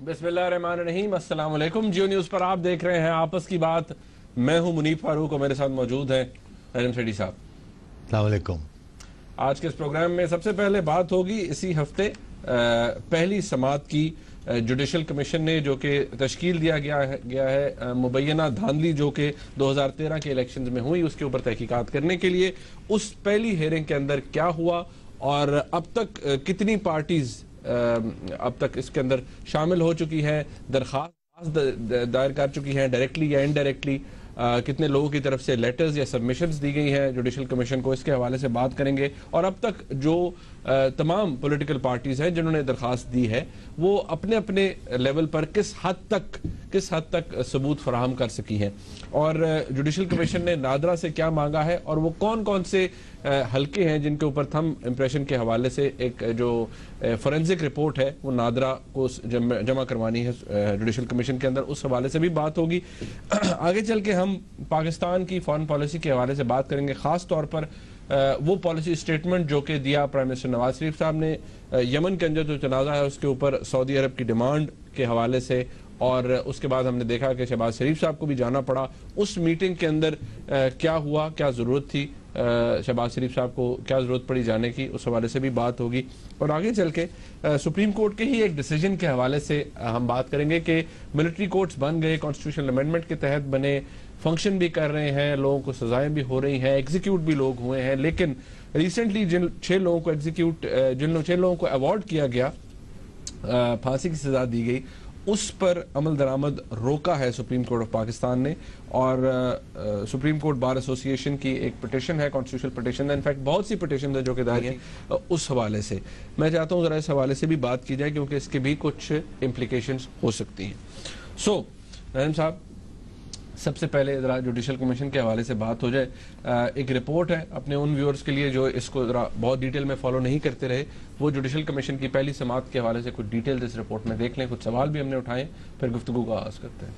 बिस्मिल्लाहिर्रहमानिर्रहीम, अस्सलाम वालेकुम। जियो न्यूज़ पर आप देख रहे हैं आपस की बात। मैं हूं मुनीब फारूक और मेरे साथ मौजूद है नजम सेठी साहब। अस्सलाम वालेकुम। आज के इस प्रोग्राम में सबसे पहले बात होगी इसी हफ्ते पहली समात की जुडिशल कमीशन ने जो कि तश्कील दिया गया है मुबैना धांधली जो कि 2013 के इलेक्शंस में हुई उसके ऊपर तहकीकात करने के लिए। उस पहली हेयरिंग के अंदर क्या हुआ और अब तक कितनी पार्टीज अब तक इसके अंदर शामिल हो चुकी हैं, दरखास्त दायर कर चुकी हैं डायरेक्टली या इनडायरेक्टली, कितने लोगों की तरफ से लेटर्स या सबमिशंस दी गई हैं जुडिशल कमीशन को, इसके हवाले से बात करेंगे। और अब तक जो तमाम पॉलिटिकल पार्टीज हैं जिन्होंने दरखास्त दी है वो अपने अपने लेवल पर किस हद तक सबूत फराहम कर सकी हैं और जुडिशल कमीशन ने नादरा से क्या मांगा है और वो कौन कौन से हल्के हैं जिनके ऊपर थंब इम्प्रेशन के हवाले से एक जो फोरेंसिक रिपोर्ट है वो नादरा को जमा करवानी है जुडिशल कमीशन के अंदर, उस हवाले से भी बात होगी। आगे चल के हम पाकिस्तान की फॉरेन पॉलिसी के हवाले से बात करेंगे, खास तौर पर वो पॉलिसी स्टेटमेंट जो कि दिया प्राइम मिनिस्टर नवाज शरीफ साहब ने यमन के अंदर जो तनाज़ा है उसके ऊपर सऊदी अरब की डिमांड के हवाले से। और उसके बाद हमने देखा कि शहबाज शरीफ साहब को भी जाना पड़ा। उस मीटिंग के अंदर क्या हुआ, क्या ज़रूरत थी, शहबाज शरीफ साहब को क्या ज़रूरत पड़ी जाने की, उस हवाले से भी बात होगी। और आगे चल के सुप्रीम कोर्ट के ही एक डिसीजन के हवाले से हम बात करेंगे कि मिलिट्री कोर्ट्स बन गए, कॉन्स्टिट्यूशनल अमेंडमेंट के तहत बने, फंक्शन भी कर रहे हैं, लोगों को सजाएं भी हो रही हैं, एग्जीक्यूट भी लोग हुए हैं, लेकिन रिसेंटली जिन 6 लोगों को अवॉर्ड किया गया, फांसी की सजा दी गई, उस पर अमल दरामद रोका है सुप्रीम कोर्ट ऑफ पाकिस्तान ने। और सुप्रीम कोर्ट बार एसोसिएशन की एक पिटिशन है, कॉन्स्टिट्यूशनल पिटिशन है, इनफैक्ट बहुत सी पिटिशन है जो कि दायर हैं। उस हवाले से मैं चाहता हूँ ज़रा इस हवाले से भी बात की जाए क्योंकि इसके भी कुछ इम्प्लीकेशंस हो सकती हैं। सो नजम साहब, सबसे पहले ज़रा जुडिशल कमीशन के हवाले से बात हो जाए। एक रिपोर्ट है अपने उन व्यूअर्स के लिए जो इसको ज़रा बहुत डिटेल में फॉलो नहीं करते रहे, वो जुडिशल कमीशन की पहली समात के हवाले से कुछ डिटेल्स इस रिपोर्ट में देख लें, कुछ सवाल भी हमने उठाए, फिर गुफ्तगू का आगाज़ करते हैं।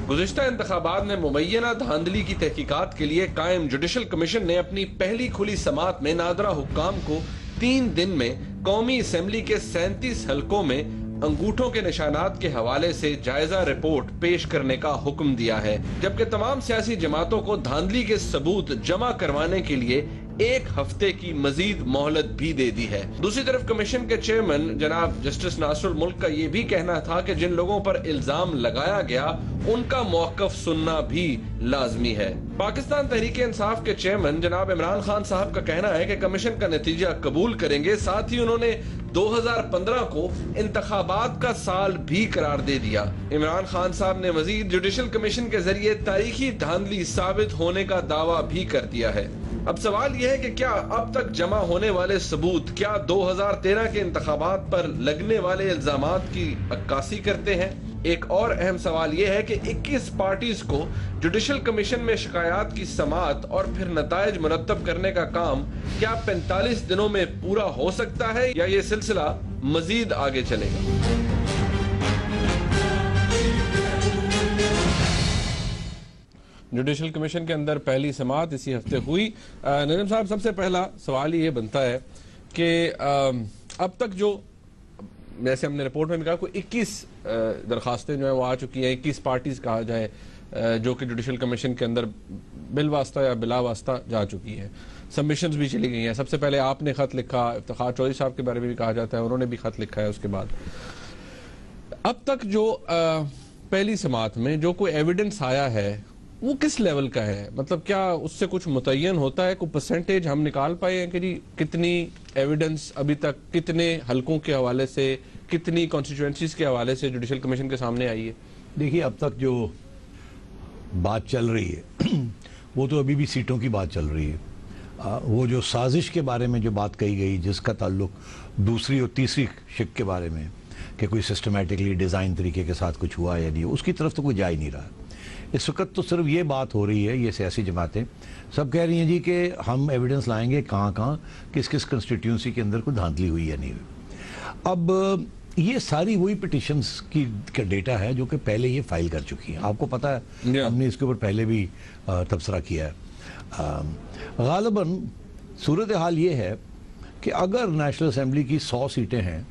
गुज़िश्ता इंतखाबात में मुबैना धांधली की तहकीकात के लिए कायम जुडिशल कमीशन ने अपनी पहली खुली समात में नादरा हुक्काम को 3 दिन में कौमी असेंबली के 37 हलकों में अंगूठों के निशानात के हवाले से जायजा रिपोर्ट पेश करने का हुक्म दिया है, जबकि तमाम सियासी जमातों को धांधली के सबूत जमा करवाने के लिए 1 हफ्ते की मजीद मोहलत भी दे दी है। दूसरी तरफ कमीशन के चेयरमैन जनाब जस्टिस नासरुल मुल्क का ये भी कहना था कि जिन लोगों पर इल्जाम लगाया गया उनका मौक़िफ़ सुनना भी लाजमी है। पाकिस्तान तहरीक इंसाफ के चेयरमैन जनाब इमरान खान साहब का कहना है कि कमीशन का नतीजा कबूल करेंगे। साथ ही उन्होंने 2015 को इंतखाबात का साल भी करार दे दिया। इमरान खान साहब ने मजीद जुडिशल कमीशन के जरिए तारीखी धांधली साबित होने का दावा भी कर दिया है। अब सवाल यह है कि क्या अब तक जमा होने वाले सबूत क्या 2013 के इंतखाबात पर लगने वाले इल्जामात की अक्कासी करते हैं? एक और अहम सवाल यह है कि 21 पार्टीज को जुडिशल कमीशन में शिकायत की समात और फिर नताइज मुरत्तब करने का काम क्या 45 दिनों में पूरा हो सकता है या ये सिलसिला मजीद आगे चलेगा? जुडिशल कमीशन के अंदर पहली समात इसी हफ्ते हुई। नजम साहब, सबसे पहला सवाल ये बनता है कि अब तक जो, जैसे हमने रिपोर्ट में भी कहा, कोई 21 दरखास्तें जो है वो आ चुकी हैं, 21 पार्टीज कहा जाए जो कि जुडिशल कमीशन के अंदर बिल वास्ता या बिला वास्ता जा चुकी है। सबमिशंस भी चली गई हैं। सबसे पहले आपने खत लिखा, इफ्तिखार चौधरी साहब के बारे में भी कहा जाता है, उन्होंने भी खत लिखा है। उसके बाद अब तक जो पहली समात में जो कोई एविडेंस आया है वो किस लेवल का है? मतलब क्या उससे कुछ मुतय्यन होता है, कोई परसेंटेज हम निकाल पाए हैं कि जी कितनी एविडेंस अभी तक कितने हलकों के हवाले से, कितनी कॉन्स्टिट्यूएंसीज के हवाले से जुडिशल कमीशन के सामने आई है? देखिए, अब तक जो बात चल रही है वो तो अभी भी सीटों की बात चल रही है। वो जो साजिश के बारे में जो बात कही गई, जिसका ताल्लुक दूसरी और तीसरी शिक के बारे में कि कोई सिस्टमेटिकली डिज़ाइन तरीके के साथ कुछ हुआ या नहीं, उसकी तरफ तो कोई जा ही नहीं रहा। इस वक्त तो सिर्फ ये बात हो रही है, ये सियासी जमातें सब कह रही हैं जी कि हम एविडेंस लाएंगे कहाँ किस किस कंस्टिट्यूंसी के अंदर कोई धांधली हुई या नहीं हुई। अब ये सारी वही पिटिशंस की का डेटा है जो कि पहले ये फाइल कर चुकी हैं। आपको पता है हमने इसके ऊपर पहले भी तबसरा किया है। गालिबन सूरत हाल ये है कि अगर नेशनल असेंबली की 100 सीटें हैं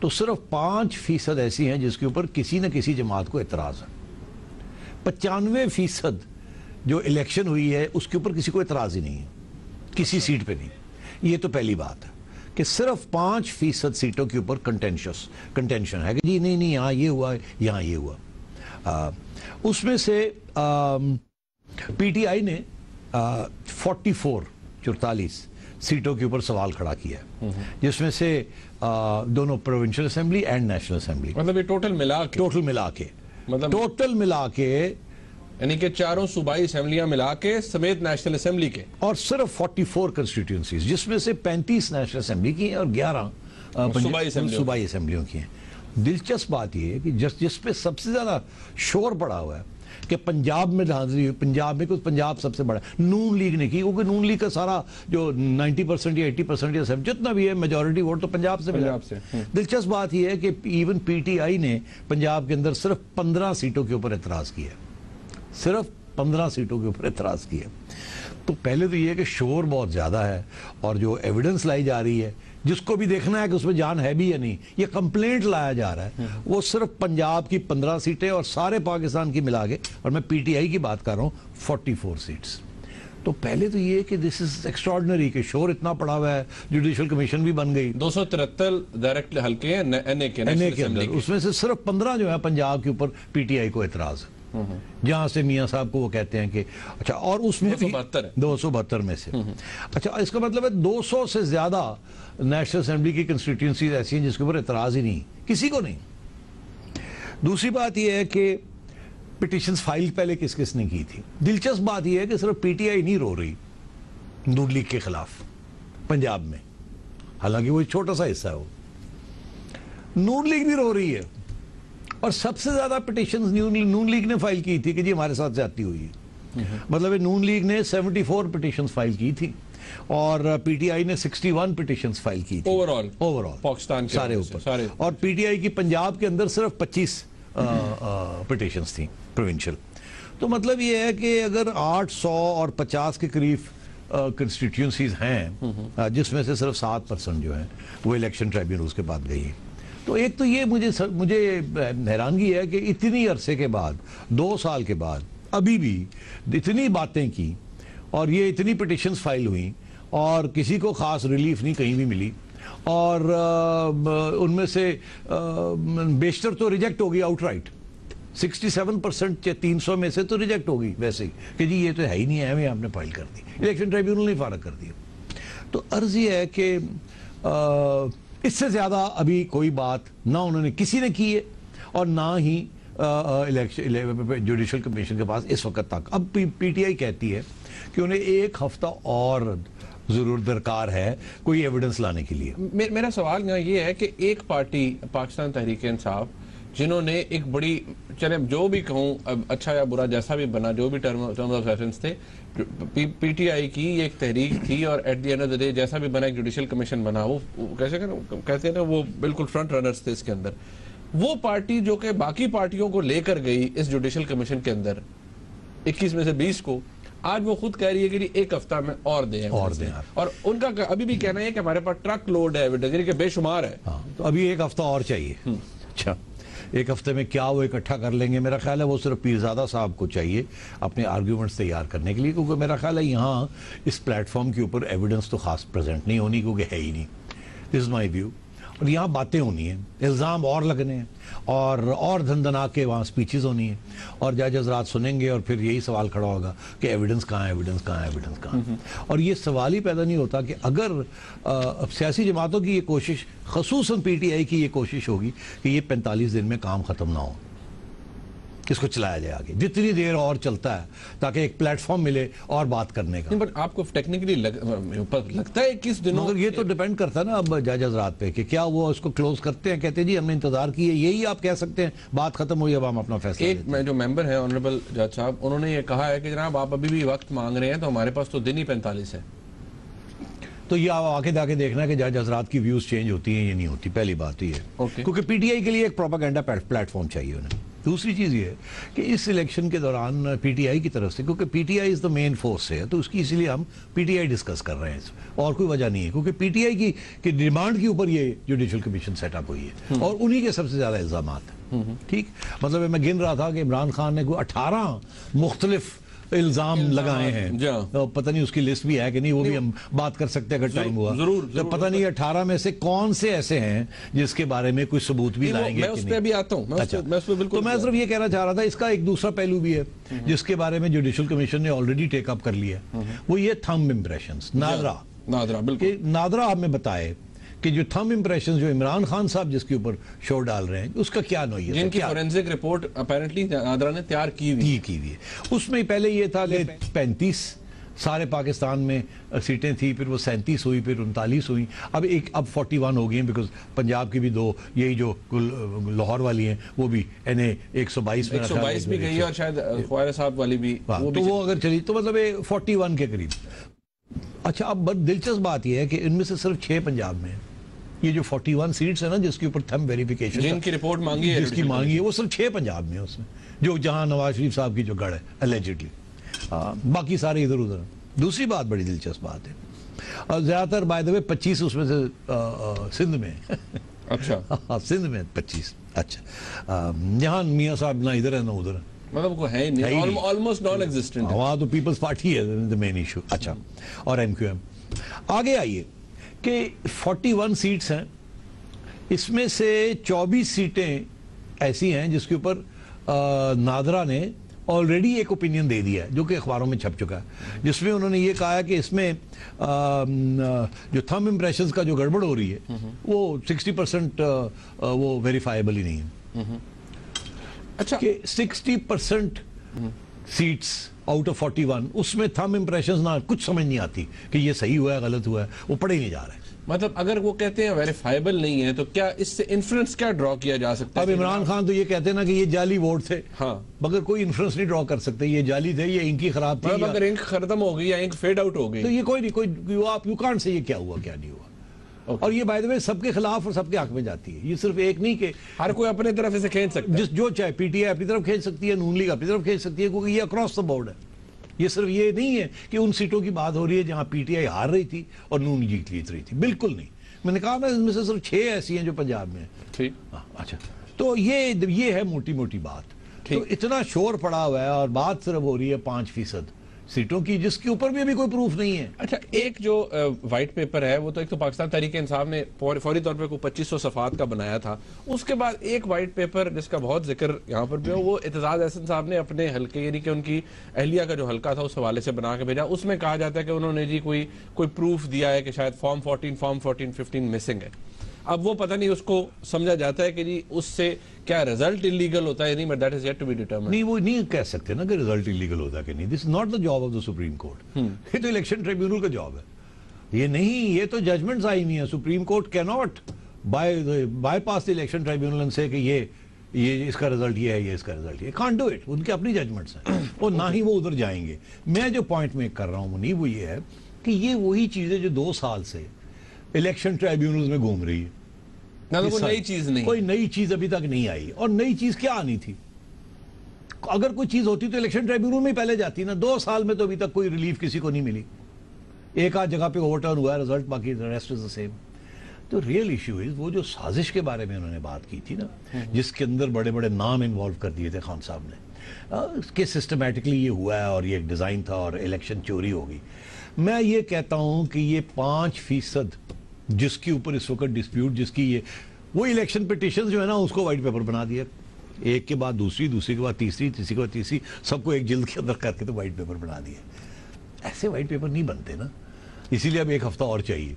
तो सिर्फ 5% ऐसी हैं जिसके ऊपर किसी न किसी जमात को एतराज़ है। 95% जो इलेक्शन हुई है उसके ऊपर किसी को एतराज़ ही नहीं है, किसी सीट पे नहीं। ये तो पहली बात है कि सिर्फ 5% सीटों के ऊपर कंटेंशन है कि जी नहीं यहाँ ये हुआ, यहाँ ये हुआ। उसमें से पीटीआई ने 44 सीटों के ऊपर सवाल खड़ा किया है, जिसमें से दोनों provincial assembly and national assembly, मतलब ये टोटल मिला के यानी कि चारों सूबाई असेंबलियां मिला के समेत नेशनल असेंबली के, और सिर्फ 44 कंस्टिट्यूंसीज, जिसमें से 35 नेशनल असेंबली की हैं और 11 सूबाई असेंबलियों की हैं। दिलचस्प बात यह है कि जिस पे सबसे ज्यादा शोर पड़ा हुआ है कि पंजाब में धांधली हुई, पंजाब में कुछ, पंजाब सबसे बड़ा, नून लीग ने की, क्योंकि नून लीग का सारा जो 90% या 80% या सब जितना भी है मेजॉरिटी वोट तो पंजाब से मिला। दिलचस्प बात यह है कि इवन पीटीआई ने पंजाब के अंदर सिर्फ 15 सीटों के ऊपर एतराज किया, सिर्फ 15 सीटों के ऊपर एतराज किया। तो पहले तो ये है कि शोर बहुत ज्यादा है, और जो एविडेंस लाई जा रही है, जिसको भी देखना है कि उसमें जान है भी या नहीं, ये कंप्लेंट लाया जा रहा है, वो सिर्फ पंजाब की 15 सीटें और सारे पाकिस्तान की मिला के, और मैं पीटीआई की बात कर रहा हूँ, 44 सीट्स। तो पहले तो ये है कि दिस इज एक्स्ट्राऑर्डिनरी कि शोर इतना पड़ा हुआ है। जुडिशल कमीशन भी बन गई, 273 डायरेक्ट हल्के हैं एनए के अंदर, उसमें से सिर्फ 15 जो है पंजाब के ऊपर पीटीआई को एतराज है, जहां से मियां साहब को वो कहते हैं कि अच्छा, और उसमें 272 में से, अच्छा, इसका मतलब है 200 से ज्यादा नेशनल असेंबली की कंस्टिट्यूंसीज ऐसी हैं जिसके ऊपर एतराज ही नहीं, किसी को नहीं। दूसरी बात यह है कि पिटिशंस फाइल पहले किस किस ने की थी। दिलचस्प बात यह है कि सिर्फ पीटीआई नहीं रो रही नून लीग के खिलाफ पंजाब में, हालांकि वो एक छोटा सा हिस्सा है, वो नून लीग भी रो रही है, और सबसे ज्यादा पिटिशंस नून लीग ने फाइल की थी कि जी हमारे साथ ज्यादती हुई है। मतलब नून लीग ने 74 पिटिशंस फाइल की थी और पीटीआई ने 61 पिटिशंस फाइल की थी ओवरऑल पाकिस्तान के सारे ऊपर, और पीटीआई की पंजाब के अंदर सिर्फ 25 पिटिशंस थी प्रोविंशियल। तो मतलब ये है कि अगर 800 और 50 के करीब कंस्टिट्यूंसीज हैं, जिसमें से सिर्फ 7% जो है वो इलेक्शन ट्राइब्यूनल्स के बाद गई है। तो एक तो ये मुझे हैरानगी है कि इतनी अरसे के बाद, 2 साल के बाद, अभी भी इतनी बातें की और ये इतनी पिटिशंस फाइल हुई और किसी को खास रिलीफ नहीं कहीं भी मिली, और उनमें से बेशतर तो रिजेक्ट हो गई आउटराइट। 67% 300 में से तो रिजेक्ट हो गई वैसे ही कि जी ये तो है ही नहीं है, हमें आपने फाइल कर दी, इलेक्शन ट्राइब्यूनल ने फारग कर दिया। तो अर्ज ये है कि इससे ज्यादा अभी कोई बात ना उन्होंने किसी ने की है और ना ही इलेक्शन जुडिशल कमीशन के पास इस वक्त तक। अब पीटीआई कहती है कि उन्हें 1 हफ्ता और जरूर दरकार है कोई एविडेंस लाने के लिए। मेरा सवाल यहाँ ये है कि एक पार्टी पाकिस्तान तहरीक इंसाफ, जिन्होंने एक बड़ी, चले जो भी कहूँ अच्छा या बुरा जैसा भी बना, जो भी टर्म ऑफ रेफरेंस थे, पीटीआई की एक तहरीक थी और at the end of the day जैसा भी बना एक जुडिशल कमीशन बना, वो कैसे कहते हैं ना, वो बिल्कुल फ्रंट रनर्स थे इसके अंदर। वो पार्टी जो कि बाकी पार्टियों को लेकर गई इस जुडिशल कमीशन के अंदर 21 में से 20 को, आज वो खुद कह रही है कि 1 हफ्ता में और दें और उनका अभी भी कहना है कि हमारे पास ट्रक लोड है एविडेंस, यानी कि बेशुमार है। तो अभी 1 हफ्ता और चाहिए। अच्छा, 1 हफ्ते में क्या वो इकट्ठा कर लेंगे? मेरा ख्याल है वो सिर्फ पीरजादा साहब को चाहिए अपने आर्ग्यूमेंट्स तैयार करने के लिए, क्योंकि मेरा ख्याल है यहाँ इस प्लेटफॉर्म के ऊपर एविडेंस तो खास प्रेजेंट नहीं होनी, क्योंकि है ही नहीं। This is my view. और यहाँ बातें होनी है, इल्ज़ाम और लगने हैं और धंधना के वहाँ स्पीचेस होनी है और जज हज़रात सुनेंगे और फिर यही सवाल खड़ा होगा कि एविडेंस कहाँ है, एविडेंस कहाँ है, एविडेंस कहाँ है। और ये सवाल ही पैदा नहीं होता कि अगर सियासी जमातों की ये कोशिश, ख़ुसूसन पीटीआई की ये कोशिश होगी कि ये 45 दिन में काम ख़त्म ना हो, इसको चलाया जाए आगे जितनी देर और चलता है, ताकि एक प्लेटफॉर्म मिले और बात करने का। बट आपको टेक्निकली लगता है किस दिनों, मगर ये तो डिपेंड करता है ना अब जज हज़रात पे कि क्या वो इसको क्लोज करते हैं, कहते हैं जी हमने इंतजार किया, यही आप कह सकते हैं, बात खत्म हुई, अब हम अपना फैसला। एक जो मेंबर है ऑनरेबल जज साहब, उन्होंने ये कहा है कि जनाब आप अभी भी वक्त मांग रहे हैं तो हमारे पास तो दिन ही 45 है। तो ये आप आके जाके देखना कि जज हज़रात की व्यूज चेंज होती हैं या नहीं होती, पहली बात ये है। क्योंकि पीटीआई के लिए एक प्रोपेगेंडा प्लेटफॉर्म चाहिए उन्हें। दूसरी चीज़ ये है कि इस इलेक्शन के दौरान पीटीआई की तरफ से, क्योंकि PTI is the main force है, तो उसकी इसीलिए हम पीटीआई डिस्कस कर रहे हैं, और कोई वजह नहीं है, क्योंकि पीटीआई की डिमांड के ऊपर ये जुडिशल कमीशन सेटअप हुई है और उन्हीं के सबसे ज़्यादा इल्ज़ामात हैं। ठीक, मतलब मैं गिन रहा था कि इमरान खान ने कोई 18 मुख्तलिफ इल्जाम लगाए हैं, तो पता नहीं उसकी लिस्ट भी है कि नहीं, वो भी हम बात कर सकते हैं अगर टाइम हुआ। तो पता नहीं 18 में से कौन से ऐसे हैं जिसके बारे में कोई सबूत भी लाएंगे। मैं उस पे भी आता हूं। अच्छा, तो मैं सिर्फ ये कहना चाह रहा था, इसका एक दूसरा पहलू भी है जिसके बारे में जुडिशल कमीशन ने ऑलरेडी टेकअप कर लिया, वो ये थंब इम्प्रेशंस। नादरा बिल्कुल, नादरा हमें बताए कि जो थंब इम्प्रेशन जो इमरान खान साहब जिसके ऊपर शो डाल रहे हैं, उसका क्या नोइयत है, जिनकी फोरेंसिक रिपोर्ट अपेरेंटली नादरा ने तैयार की हुई है। उसमें पहले ये था कि 35 सारे पाकिस्तान में सीटें थी, फिर वो 37 हुई, फिर 39 हुई, अब 41 हो गई हैं, बिकॉज पंजाब की भी 2 यही जो लाहौर वाली हैं वो भी NA 122 में 122 भी गई है, और शायद ख्वाजा साहब वाली भी, तो वो अगर चली तो मतलब 41 के करीब। अच्छा, अब बड़ी दिलचस्प बात यह है कि इनमें से सिर्फ 6 पंजाब में है। ये जो 41 सीट्स है ना जिसके ऊपर थंब वेरिफिकेशन जिनकी रिपोर्ट मांगी है, जिसकी मांगी है, वो सिर्फ 6 पंजाब में है उसमें, जो जहां नवाज शरीफ साहब की जो गढ़ है एलिजिडली, बाकी सारे इधर उधर। दूसरी बात, बड़ी दिलचस्प बात है, और ज्यादातर बाय द वे 25 उसमें से सिंध में अच्छा सिंध में 25। अच्छा, यहाँ मियाँ साहब ना इधर है ना उधर है, मतलब को है ही नहीं, ऑलमोस्ट नॉन एग्जिस्टेंट। वहाँ तो पीपल्स पार्टी है द मेन इशू। अच्छा, और MQM। आगे आइए कि 41 सीट्स हैं, इसमें से 24 सीटें ऐसी हैं जिसके ऊपर नादरा ने ऑलरेडी एक ओपिनियन दे दिया है, जो कि अखबारों में छप चुका है, जिसमें उन्होंने ये कहा है कि इसमें जो थंब इम्प्रेशंस का जो गड़बड़ हो रही है वो 60% वो वेरीफाइबल ही नहीं है। अच्छा, कि 60% सीट्स आउट ऑफ 41 उसमें थंब इम्प्रेशंस ना, कुछ समझ नहीं आती कि ये सही हुआ है गलत हुआ है, वो पढ़े नहीं जा रहे। मतलब अगर वो कहते हैं वेरीफाइबल नहीं है, तो क्या इससे इन्फ्लुएंस क्या ड्रॉ किया जा सकता है? अब इमरान खान तो ये कहते हैं ना कि ये जाली वोट थे, हाँ, मगर कोई इन्फ्लुएंस नहीं ड्रॉ कर सकते, ये जाली थे, ये इंक खराब थी, अगर इंक खत्म हो गई या इंक फेड आउट हो गई, तो ये कोई नहीं, कोई आप यू कांट से ये क्या हुआ क्या नहीं हुआ। और ये बाय द वे सबके खिलाफ और सबके हक में जाती है, ये सिर्फ एक नहीं कि हर कोई अपने तरफ इसे खींच सकता है, जो चाहे पीटीआई अपनी तरफ खींच सकती है, नून लीग अपनी तरफ खींच सकती है, क्योंकि ये अक्रॉस द बोर्ड है। ये सिर्फ ये नहीं है कि उन सीटों की बात हो रही है जहां पीटीआई हार रही थी और नून जीत रही थी, बिल्कुल नहीं। मैंने कहा ना इनमें से सिर्फ 6 ऐसी हैं जो पंजाब में है। ठीक, अच्छा, तो ये है मोटी मोटी बात। तो इतना शोर पड़ा हुआ है और बात सिर्फ हो रही है 5% सीटों की, जिसके ऊपर भी अभी कोई प्रूफ नहीं है। अच्छा, एक जो व्हाइट पेपर है वो तो एक तो पाकिस्तान तहरीक इंसाफ ने फौरी तौर पे कोई 2500 सफ़ात का बनाया था, उसके बाद एक व्हाइट पेपर जिसका बहुत जिक्र यहाँ पर भी हो, वो एतजाज एहसन साहब ने अपने हल्के यानी कि उनकी अहलिया का जो हल्का था उस हवाले से बना के भेजा। उसमें कहा जाता है कि उन्होंने जी कोई प्रूफ दिया है कि शायद फॉर्म 14, 15 मिसिंग है। अब वो पता नहीं उसको समझा जाता है कि जी उससे क्या रिजल्ट इलीगल होता है नहीं, but that is yet to be determined. नहीं, वो नहीं कह सकते ना कि रिजल्ट इलीगल होता है कि नहीं। This is not the job of the supreme court, ये तो इलेक्शन ट्रिब्यूनल का जॉब है। ये नहीं, ये तो जजमेंट्स आई हुई हैं। Supreme court can not bypass the election tribunal and से कि ये इसका रिजल्ट ये है, ये इसका रिजल्ट ये, कांट डू इट। उनकी अपनी जजमेंट्स हैं और ना ही वो उधर जाएंगे। मैं जो पॉइंट मेक कर रहा हूँ मुनीब, वो ये है कि ये वही चीज है जो 2 साल से इलेक्शन ट्रिब्यूनल्स में घूम रही है ना, तो कोई नई चीज नहीं, कोई नई चीज अभी तक नहीं आई। और नई चीज क्या आनी थी? अगर कोई चीज होती तो इलेक्शन ट्रिब्यूनल में पहले जाती ना। 2 साल में तो अभी तक कोई रिलीफ किसी को नहीं मिली। एक आध जगह पे ओवरटर्न हुआ है रिजल्ट, बाकी रेस्ट इज द सेम। तो रियल इशू इज वो जो साजिश के बारे में उन्होंने बात की थी ना, जिसके अंदर बड़े बड़े नाम इन्वॉल्व कर दिए थे खान साहब ने, कि सिस्टमैटिकली ये हुआ है और ये एक डिजाइन था और इलेक्शन चोरी होगी। मैं ये कहता हूं कि ये 5% जिसके ऊपर इस वक्त डिस्प्यूट, जिसकी ये वो इलेक्शन पिटिशन जो है ना, उसको व्हाइट पेपर बना दिया, एक के बाद दूसरी, दूसरी के बाद तीसरी, तीसरी के बाद तीसरी, सबको एक जिल्द के अंदर करके तो व्हाइट पेपर बना दिया। ऐसे व्हाइट पेपर नहीं बनते ना, इसीलिए अब 1 हफ्ता और चाहिए।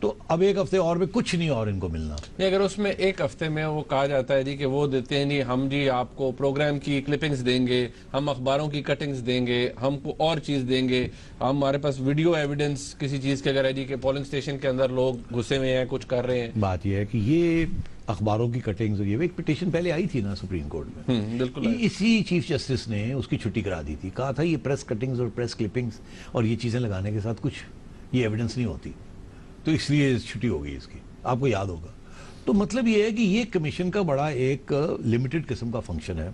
तो अब 1 हफ्ते और में कुछ नहीं और इनको मिलना नहीं। अगर उसमें 1 हफ्ते में वो कहा जाता है जी कि वो देते हैं, नहीं हम जी आपको प्रोग्राम की क्लिपिंग्स देंगे, हम अखबारों की कटिंग्स देंगे, हमको और चीज देंगे, हमारे पास वीडियो एविडेंस किसी चीज के अगर है जी कि पोलिंग स्टेशन के अंदर लोग घुसे हुए हैं, कुछ कर रहे हैं। बात यह है कि ये अखबारों की कटिंग्स, ये एक पिटीशन पहले आई थी ना सुप्रीम कोर्ट में, बिल्कुल इसी चीफ जस्टिस ने उसकी छुट्टी करा दी थी। कहा था ये प्रेस कटिंग्स और प्रेस क्लिपिंग्स और ये चीजें लगाने के साथ कुछ ये एविडेंस नहीं होती, तो इसलिए छुट्टी हो गई इसकी, आपको याद होगा। तो मतलब ये है कि ये कमीशन का बड़ा एक लिमिटेड किस्म का फंक्शन है।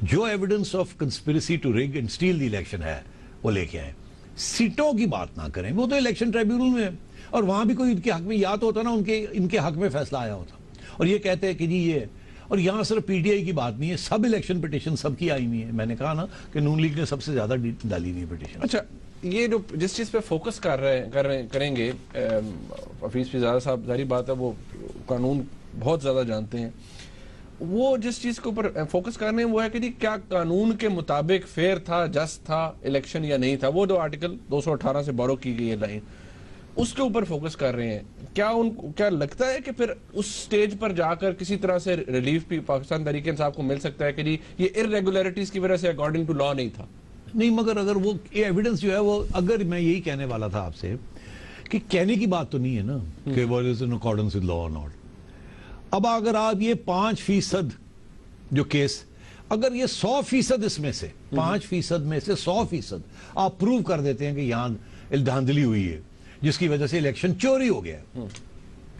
जो evidence of conspiracy to rig and steal the election है वो लेके आए, सीटों की बात ना करें, वो तो इलेक्शन ट्रिब्यूनल में है और वहां भी कोई इनके हक में या तो होता ना उनके इनके हक में फैसला आया होता, और ये कहते हैं कि जी ये, और यहां सिर्फ पीटीआई की बात नहीं है, सब इलेक्शन पिटीशन सबकी आई हुई है। मैंने कहा ना कि नून लीग ने सबसे ज्यादा डाली हुई है पिटीशन। अच्छा, ये जो जिस चीज पे फोकस करेंगे हफीज फिजाज साहब, जारी बात है वो कानून बहुत ज्यादा जानते हैं, वो जिस चीज के ऊपर फोकस कर रहे हैं वो है कि जी क्या कानून के मुताबिक फेयर था, जस्ट था इलेक्शन या नहीं था। वो जो आर्टिकल 218 से बोरो की गई है लाइन, उसके ऊपर फोकस कर रहे हैं। क्या लगता है कि फिर उस स्टेज पर जाकर किसी तरह से रिलीफ भी पाकिस्तान तहरीक इंसाफ को मिल सकता है कि जी ये इररेगुलरिटीज की वजह से अकॉर्डिंग टू लॉ नहीं था? नहीं, मगर अगर वो ये एविडेंस जो है वो, अगर मैं यही कहने वाला था आपसे कि कहने की बात तो नहीं है ना कि what is in accordance with law और नॉट। अब अगर आप ये 5% जो केस, अगर ये 100% इसमें से 5% में से 100% आप प्रूव कर देते हैं कि यहां धांधली हुई है जिसकी वजह से इलेक्शन चोरी हो गया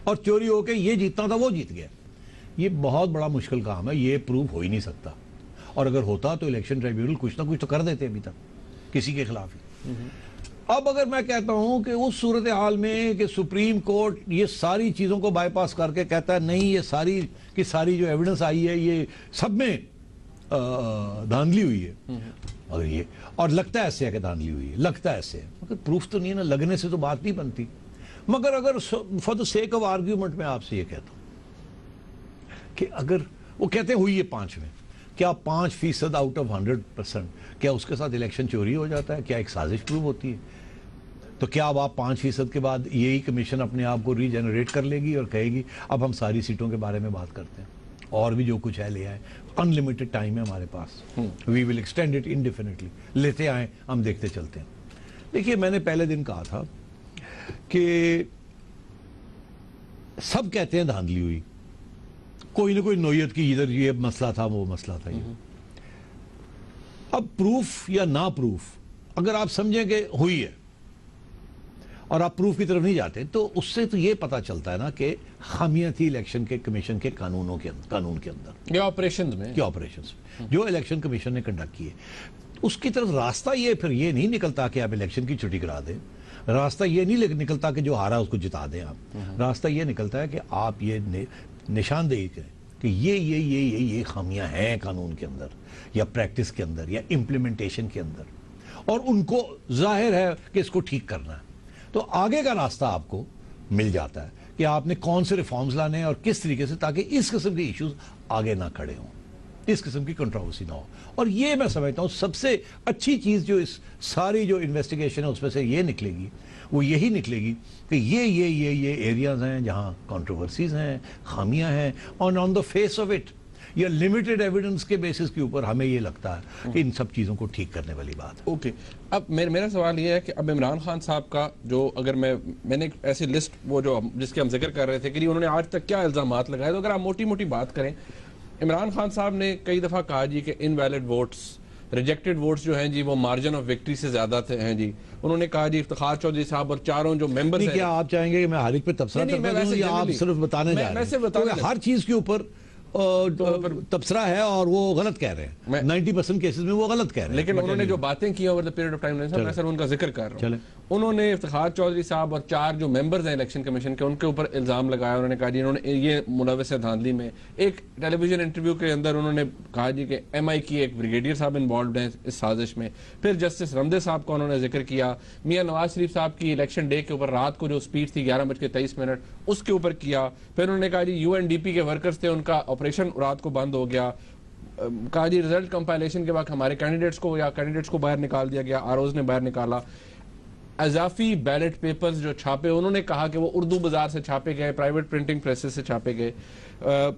और चोरी होकर ये जीतना था वो जीत गया, ये बहुत बड़ा मुश्किल काम है, ये प्रूव हो ही नहीं सकता। और अगर होता तो इलेक्शन ट्रिब्यूनल कुछ ना कुछ तो कर देते अभी तक किसी के खिलाफ ही। अब अगर मैं कहता हूं कि उस सूरत हाल में कि सुप्रीम कोर्ट ये सारी चीजों को बाईपास करके कहता है नहीं, ये सारी की सारी जो एविडेंस आई है ये सब में धांधली हुई है, अगर ये, और लगता है ऐसे है कि धांधली हुई है, लगता है ऐसे है, मगर प्रूफ तो नहीं है ना, लगने से तो बात नहीं बनती। मगर अगर for the sake of argument मैं आपसे ये कहता हूं कि अगर वो कहते हैं हुई है 5 में, क्या 5% आउट ऑफ 100%, क्या उसके साथ इलेक्शन चोरी हो जाता है? क्या एक साजिश प्रूव होती है? तो क्या अब आप 5% के बाद यही कमीशन अपने आप को रीजेनरेट कर लेगी और कहेगी अब हम सारी सीटों के बारे में बात करते हैं और भी जो कुछ है ले आए, अनलिमिटेड टाइम है हमारे पास, we will extend it indefinitely, लेते आए हम देखते चलते हैं। देखिए, मैंने पहले दिन कहा था कि सब कहते हैं धांधली हुई, कोई ना कोई नोयत की, इधर ये मसला था वो मसला था। ये अब प्रूफ या ना प्रूफ, अगर आप समझें कि हुई है और आप प्रूफ की तरफ नहीं जाते तो उससे तो ये पता चलता है ना कि खामियां थी इलेक्शन के कमीशन के कानून के अंदर, या ऑपरेशंस में, जो इलेक्शन कमीशन ने कंडक्ट किए, उसकी तरफ रास्ता ये फिर ये नहीं निकलता कि आप इलेक्शन की छुट्टी करा दें, रास्ता ये नहीं निकलता कि जो हारा उसको जिता दें आप, रास्ता ये निकलता है कि आप ये निशानदेही करें कि ये खामियां हैं कानून के अंदर या प्रैक्टिस के अंदर या इम्प्लीमेंटेशन के अंदर, और उनको जाहिर है कि इसको ठीक करना है, तो आगे का रास्ता आपको मिल जाता है कि आपने कौन से रिफॉर्म्स लाने हैं और किस तरीके से, ताकि इस किस्म के इश्यूज आगे ना खड़े हों, इस किस्म की कंट्रोवर्सी ना हो। और ये मैं समझता हूं सबसे अच्छी चीज जो इस सारी जो इन्वेस्टिगेशन है उसमें से ये निकलेगी, वो यही निकलेगी कि ये एरियाज हैं जहां कंट्रोवर्सीज हैं, खामियां हैं, और on the face of it या लिमिटेड एविडेंस के बेसिस के ऊपर हमें ये लगता है कि इन सब चीजों को ठीक करने वाली बात है। ओके, अब मेरा सवाल ये है कि अब इमरान खान साहब का जो, अगर मैंने एक ऐसी लिस्ट वो जो जिसके हम जिक्र कर रहे थे कि उन्होंने आज तक क्या इल्जामात लगाए, तो अगर आप मोटी मोटी बात करें, इमरान खान साहब ने कई दफा कहा जी कि इनवैलिड वोट्स, रिजेक्टेड वोट्स जो हैं जी वो मार्जिन ऑफ विक्ट्री से ज्यादा थे हैं जी। उन्होंने कहा जी इफ्तिखार चौधरी साहब और चारों जो मेंबर्स हैं, क्या आप चाहेंगे कि मैं हर एक पे तबसरा करता हूं या आप सिर्फ बताने जा रहे हैं? तो हर चीज के ऊपर तबसरा है और वो गलत कह रहे हैं, 90% केसेस में वो गलत कह रहे हैं। लेकिन उन्होंने जो बातें की over the period of time, मैं सर उनका जिक्र कर रहा हूं। उन्होंने इफ्तिखार चौधरी साहब और 4 जो मेंबर्स हैं इलेक्शन कमीशन के, उनके ऊपर इल्जाम लगाया। उन्होंने कहा जी इन्होंने ये मुलविस है धांधली में। एक टेलीविजन इंटरव्यू के अंदर उन्होंने कहा जी कि MI की एक ब्रिगेडियर साहब इन्वॉल्व हैं इस साजिश में। फिर जस्टिस रमदे साहब का उन्होंने जिक्र किया। मियां नवाज शरीफ साहब की इलेक्शन डे के ऊपर रात को जो स्पीच थी 11:23 उसके ऊपर किया। फिर उन्होंने कहा जी UNDP के वर्कर्स थे, उनका ऑपरेशन रात को बंद हो गया। कहा जी रिजल्ट कंपाइलेशन के बाद हमारे कैंडिडेट्स को बाहर निकाल दिया गया, ROs ने बाहर निकाला। अजाफी बैलेट पेपर्स जो छापे, उन्होंने कहा कि वो उर्दू बाजार से छापे गए, प्राइवेट प्रिंटिंग प्रेसेस से छापे गए।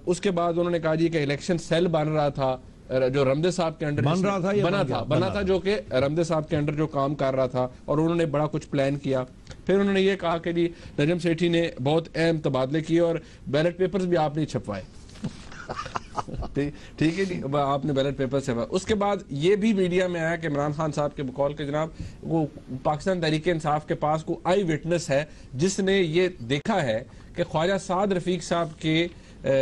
उसके बाद उन्होंने कहा जी कि इलेक्शन सेल बन रहा था जो रमदे साहब के अंडर बना था जो कि रमदे साहब के अंडर जो काम कर रहा था, और उन्होंने बड़ा कुछ प्लान किया। फिर उन्होंने ये कहा कि जी नजम सेठी ने बहुत अहम तबादले किए और बैलेट पेपर्स भी आप नहीं छपवाए। ठीक है जी, आपने बैलेट पेपर से। उसके बाद ये भी मीडिया में आया कि इमरान खान साहब के बकौल के जनाब वो पाकिस्तान तहरीक इंसाफ के पास को आई विटनेस है जिसने ये देखा है कि ख्वाजा साद रफीक साहब के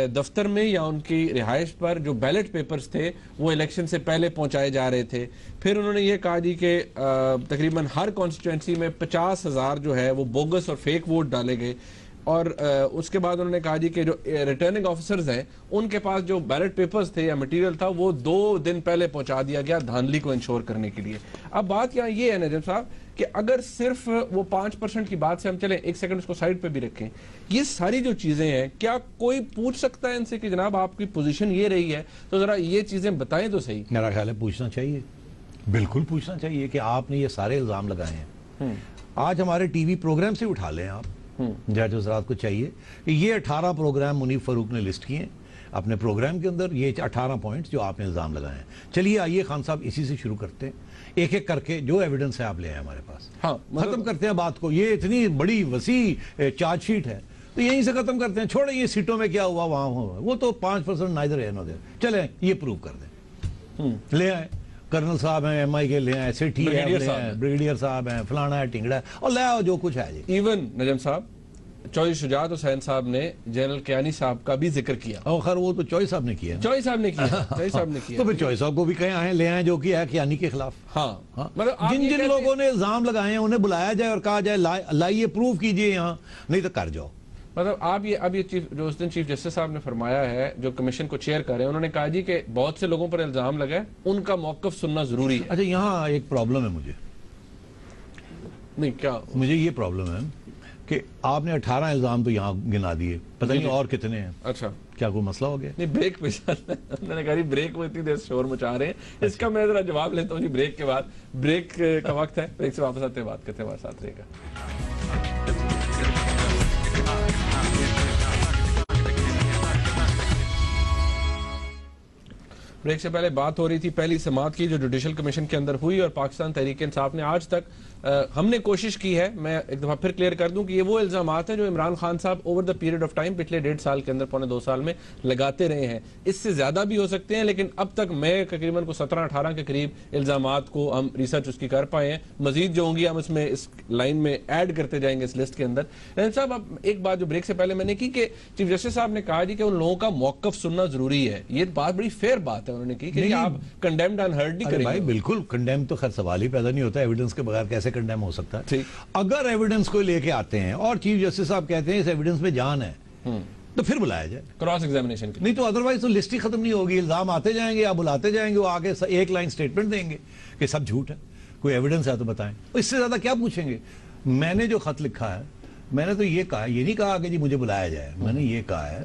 दफ्तर में या उनकी रिहाइश पर जो बैलेट पेपर्स थे वो इलेक्शन से पहले पहुंचाए जा रहे थे। फिर उन्होंने ये कहा जी कि तकरीबन हर कॉन्स्टिट्यूंसी में 50,000 जो है वो बोगस और फेक वोट डाले गए। और उसके बाद उन्होंने कहा जी कि जो रिटर्निंग ऑफिसर्स हैं उनके पास जो बैलेट पेपर्स थे या मटेरियल था वो 2 दिन पहले पहुंचा दिया गया धांधली को इंश्योर करने के लिए। अब बात यहाँ ये है नजम साहब कि अगर सिर्फ वो 5% की बात से हम चलें, एक सेकंड उसको साइड पे भी रखें, ये सारी जो चीजें हैं क्या कोई पूछ सकता है इनसे कि जनाब आपकी पोजीशन ये रही है तो जरा ये चीजें बताएं तो सही। मेरा ख्याल है पूछना चाहिए, बिल्कुल पूछना चाहिए कि आपने ये सारे इल्जाम लगाए हैं। आज हमारे टीवी प्रोग्राम से उठा लें आप, जज हजरात को चाहिए कि ये 18 प्रोग्राम मुनीफ फारूक ने लिस्ट किए अपने प्रोग्राम के अंदर, ये 18 पॉइंट्स जो आपने इल्जाम लगाए हैं। चलिए आइए खान साहब इसी से शुरू करते हैं, एक एक करके जो एविडेंस है आप ले आए हमारे पास। हाँ, खत्म करते हैं बात को। ये इतनी बड़ी वसी चार्जशीट है तो यहीं से खत्म करते हैं। छोड़े ये सीटों में क्या हुआ वहां हुआ, वो तो 5% नाइदर है नो देर। चले ये प्रूव कर दें, ले आए कर्नल साहब हैं MI के, ले आए सिटी है, ब्रिगेडियर साहब हैं, फलाना है टिंगड़ा है, और ले आओ जो कुछ है जी। इवन नजम साहब चौधरी शुजात हुसैन साहब ने जनरल कियानी साहब का भी जिक्र किया। और खैर वो तो चौधरी साहब ने किया, चौधरी साहब ने किया, चौधरी साहब ने किया। तो फिर चौधरी साहब को भी कहीं आए ले आए जो कि है कियानी के खिलाफ। हाँ, मतलब जिन लोगों ने इल्जाम लगाए हैं उन्हें बुलाया जाए और कहा जाए लाइए प्रूफ कीजिए यहाँ, नहीं तो कर जाओ। मतलब आप ये अब ये चीफ जो उस दिन चीफ जस्टिस साहब ने फरमाया है जो कमीशन को चेयर कर रहे हैं, उन्होंने कहा जी कि बहुत से लोगों पर इल्जाम लगा है, उनका मौकफ सुनना जरूरी है। अच्छा यहाँ एक प्रॉब्लम है मुझे, नहीं क्या मुझे ये प्रॉब्लम है कि आपने 18 इल्जाम तो यहाँ गिना दिए, पता नहीं और कितने हैं। अच्छा, क्या कोई मसला हो गया? नहीं ब्रेक पे मैंने कहा ब्रेक में इतनी देर शोर मचा रहे हैं, इसका मैं जरा जवाब लेता हूँ जी ब्रेक के बाद। ब्रेक का वक्त है, ब्रेक से वापस आते हैं, बात करते हैं, हमारे साथ रहेगा। ब्रेक से पहले बात हो रही थी पहली समाअत की जो जुडिशल कमीशन के अंदर हुई और पाकिस्तान तहरीक इंसाफ ने आज तक हमने कोशिश की है, मैं एक दफा फिर क्लियर कर दूं कि ये वो इल्जामात हैं जो इमरान खान साहब over the period of time पिछले 1.5 साल के अंदर, पौने 2 साल में लगाते रहे हैं। इससे ज्यादा भी हो सकते हैं, लेकिन अब तक मैं तकरीबन को 17-18 के करीब इल्जामात को हम रिसर्च उसकी कर पाए हैं। मजीद जो होंगी हम इसमें इस लाइन में ऐड करते जाएंगे इस लिस्ट के अंदर। रहमान साहब अब एक बात जो ब्रेक से पहले मैंने की कि चीफ जस्टिस साहब ने कहा जी कि उन लोगों का मौकफ सुनना जरूरी है। ये बात बड़ी फेयर बात है उन्होंने की कि आप कंडेम्ड अनहर्ड नहीं करेंगे। भाई बिल्कुल कंडेम तो खैर सवाल ही पैदा नहीं होता, एविडेंस के बगैर कैसे कंडेम हो सकता है। अगर एविडेंस को लेके आते हैं और चीफ जस्टिस साहब कहते हैं इस एविडेंस में जान है तो फिर बुलाया जाए क्रॉस एग्जामिनेशन के, नहीं तो अदरवाइज तो लिस्ट ही खत्म नहीं होगी, इल्जाम आते जाएंगे, आप बुलाते जाएंगे, वो आगे एक लाइन स्टेटमेंट देंगे कि सब झूठ है, कोई एविडेंस है तो बताएं। इससे ज्यादा क्या पूछेंगे? मैंने जो खत लिखा है मैंने तो ये कहा, ये नहीं कहा कि जी मुझे बुलाया जाए, मैंने ये कहा है